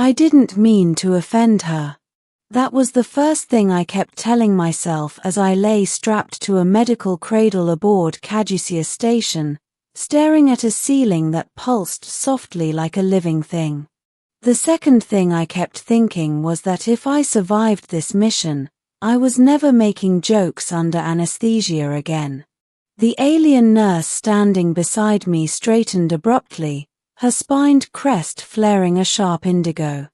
I didn't mean to offend her. That was the first thing I kept telling myself as I lay strapped to a medical cradle aboard Caduceus Station, staring at a ceiling that pulsed softly like a living thing. The second thing I kept thinking was that if I survived this mission, I was never making jokes under anesthesia again. The alien nurse standing beside me straightened abruptly, her spined crest flaring a sharp indigo.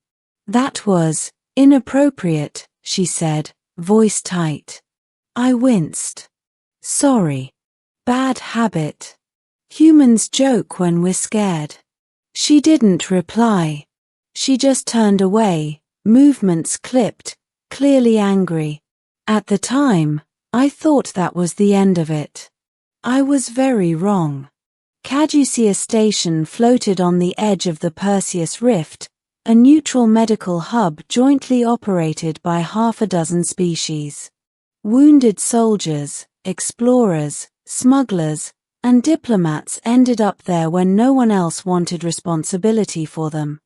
"That was inappropriate," she said, voice tight. I winced. "Sorry. Bad habit. Humans joke when we're scared." She didn't reply. She just turned away, movements clipped, clearly angry. At the time, I thought that was the end of it. I was very wrong. Caduceus Station floated on the edge of the Perseus Rift, a neutral medical hub jointly operated by half a dozen species. Wounded soldiers, explorers, smugglers, and diplomats ended up there when no one else wanted responsibility for them.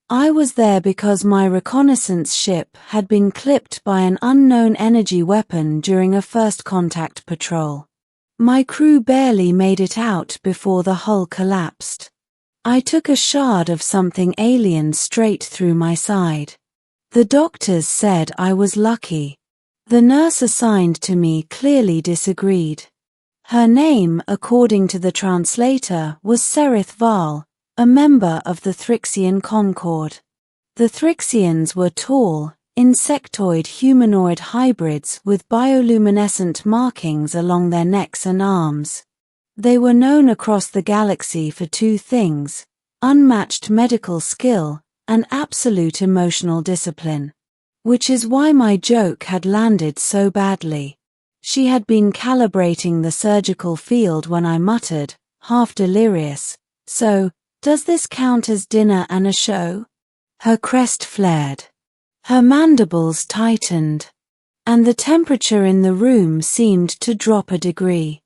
I was there because my reconnaissance ship had been clipped by an unknown energy weapon during a first contact patrol. My crew barely made it out before the hull collapsed. I took a shard of something alien straight through my side. The doctors said I was lucky. The nurse assigned to me clearly disagreed. Her name, according to the translator, was Serith Val, a member of the Thrixian Concord. The Thrixians were tall, insectoid humanoid hybrids with bioluminescent markings along their necks and arms. They were known across the galaxy for two things: unmatched medical skill and absolute emotional discipline. Which is why my joke had landed so badly. She had been calibrating the surgical field when I muttered, half delirious, "So, does this count as dinner and a show?" Her crest flared. Her mandibles tightened. And the temperature in the room seemed to drop a degree.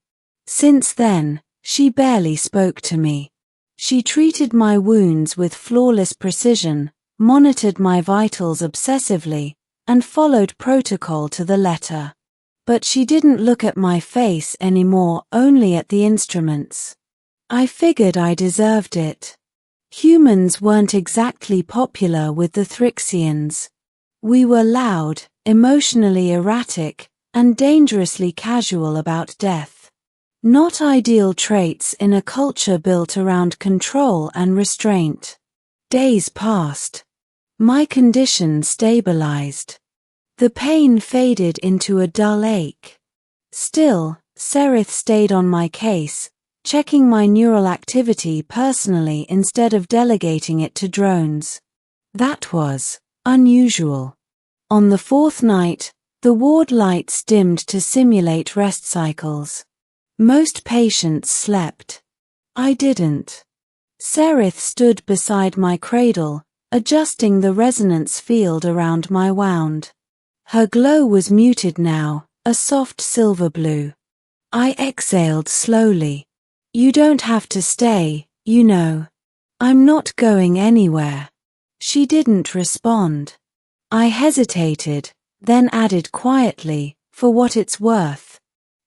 Since then, she barely spoke to me. She treated my wounds with flawless precision, monitored my vitals obsessively, and followed protocol to the letter. But she didn't look at my face anymore, only at the instruments. I figured I deserved it. Humans weren't exactly popular with the Thrixians. We were loud, emotionally erratic, and dangerously casual about death. Not ideal traits in a culture built around control and restraint. Days passed. My condition stabilized. The pain faded into a dull ache. Still, Serith stayed on my case, checking my neural activity personally instead of delegating it to drones. That was unusual. On the fourth night, the ward lights dimmed to simulate rest cycles. Most patients slept. I didn't. Serith stood beside my cradle, adjusting the resonance field around my wound. Her glow was muted now, a soft silver blue. I exhaled slowly. "You don't have to stay, you know. I'm not going anywhere." She didn't respond. I hesitated, then added quietly, "For what it's worth.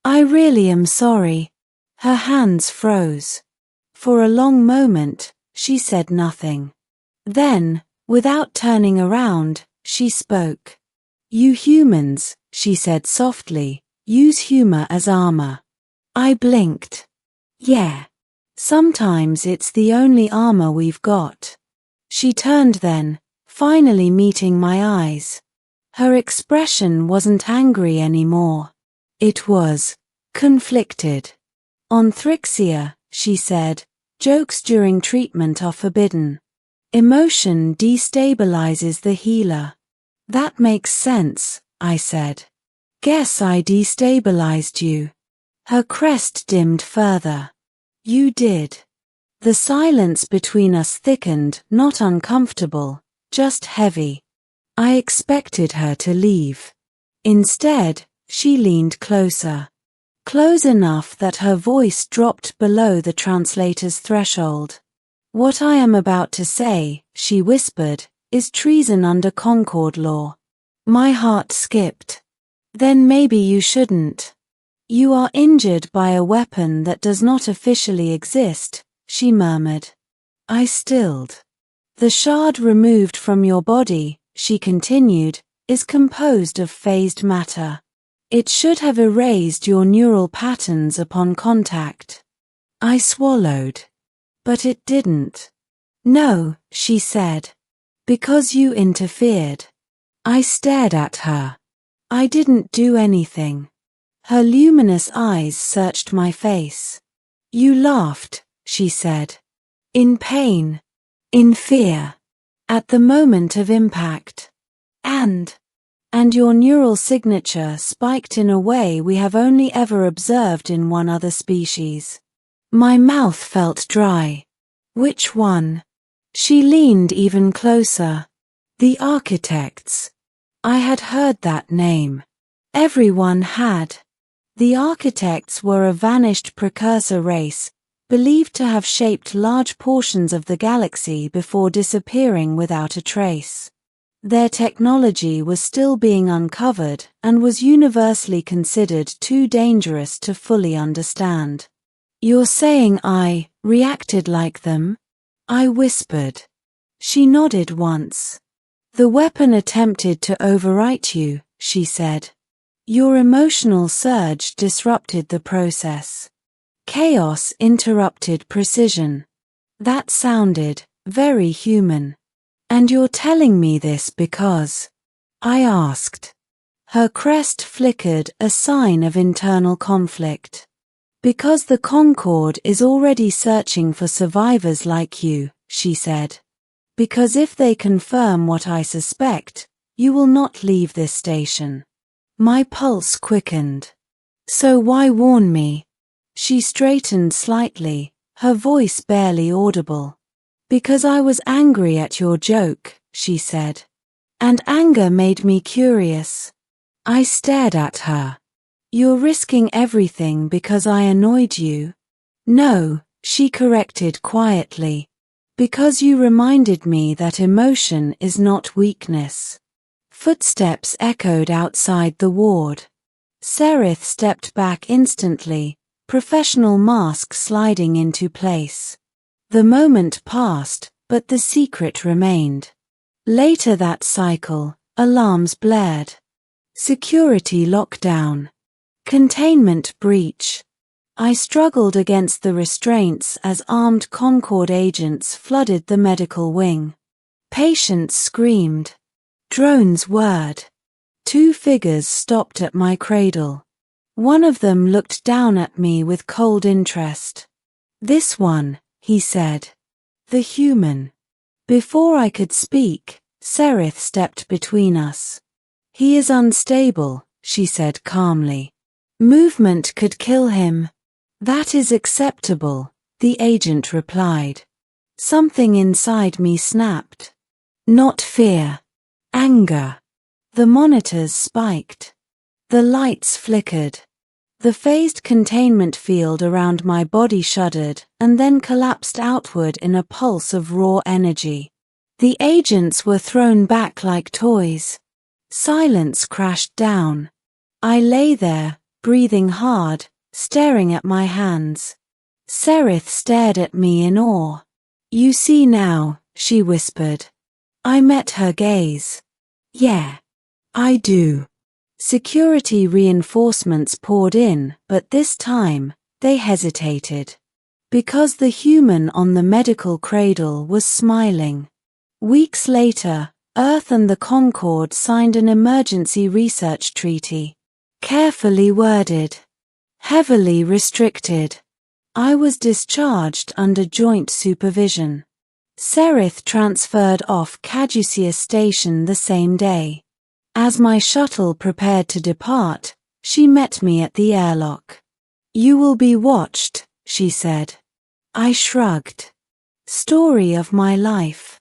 I really am sorry." Her hands froze. For a long moment, she said nothing. Then, without turning around, she spoke. "You humans," she said softly, "use humor as armor." I blinked. "Yeah. Sometimes it's the only armor we've got." She turned then, finally meeting my eyes. Her expression wasn't angry anymore. It was conflicted. "On Thrixia," she said, "jokes during treatment are forbidden. Emotion destabilizes the healer." "That makes sense," I said. "Guess I destabilized you." Her crest dimmed further. "You did." The silence between us thickened, not uncomfortable, just heavy. I expected her to leave. Instead, she leaned closer. Close enough that her voice dropped below the translator's threshold. "What I am about to say," she whispered, is treason under Concord law. My heart skipped. Then maybe you shouldn't. You are injured by a weapon that does not officially exist, she murmured. I stilled. The shard removed from your body, she continued, is composed of phased matter. It should have erased your neural patterns upon contact. I swallowed. But it didn't. No, she said. Because you interfered. I stared at her. I didn't do anything. Her luminous eyes searched my face. You laughed, she said. In pain. In fear. At the moment of impact. And your neural signature spiked in a way we have only ever observed in one other species. My mouth felt dry. Which one? She leaned even closer. The architects. I had heard that name. Everyone had. The architects were a vanished precursor race, believed to have shaped large portions of the galaxy before disappearing without a trace. Their technology was still being uncovered and was universally considered too dangerous to fully understand. You're saying I reacted like them? I whispered. She nodded once. The weapon attempted to overwrite you, she said. Your emotional surge disrupted the process. Chaos interrupted precision. That sounded very human. And you're telling me this because? I asked. Her crest flickered, a sign of internal conflict. Because the Concorde is already searching for survivors like you, she said. Because if they confirm what I suspect, you will not leave this station. My pulse quickened. So why warn me? She straightened slightly, her voice barely audible. Because I was angry at your joke, she said. And anger made me curious. I stared at her. You're risking everything because I annoyed you? No, she corrected quietly. Because you reminded me that emotion is not weakness. Footsteps echoed outside the ward. Sereth stepped back instantly, professional mask sliding into place. The moment passed, but the secret remained. Later that cycle, alarms blared. Security lockdown. Containment breach. I struggled against the restraints as armed Concorde agents flooded the medical wing. Patients screamed. Drones whirred. 2 figures stopped at my cradle. One of them looked down at me with cold interest. This one, he said. The human. Before I could speak, Sereth stepped between us. He is unstable, she said calmly. Movement could kill him. That is acceptable, the agent replied. Something inside me snapped. Not fear. Anger. The monitors spiked. The lights flickered. The phased containment field around my body shuddered and then collapsed outward in a pulse of raw energy. The agents were thrown back like toys. Silence crashed down. I lay there, breathing hard, staring at my hands. Sereth stared at me in awe. You see now, she whispered. I met her gaze. Yeah. I do. Security reinforcements poured in, but this time, they hesitated. Because the human on the medical cradle was smiling. Weeks later, Earth and the Concorde signed an emergency research treaty. Carefully worded. Heavily restricted. I was discharged under joint supervision. Sereth transferred off Caduceus Station the same day. As my shuttle prepared to depart, she met me at the airlock. You will be watched, she said. I shrugged. Story of my life.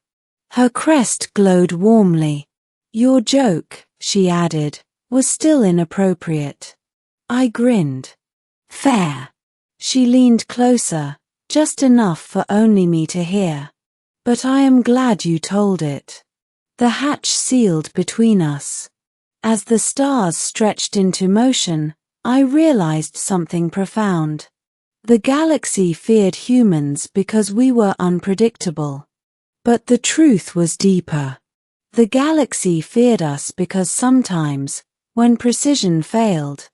Her crest glowed warmly. Your joke, she added, was still inappropriate. I grinned. Fair. She leaned closer, just enough for only me to hear. But I am glad you told it. The hatch sealed between us. As the stars stretched into motion, I realized something profound. The galaxy feared humans because we were unpredictable. But the truth was deeper. The galaxy feared us because sometimes, when precision failed,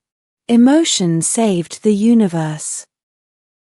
emotion saved the universe.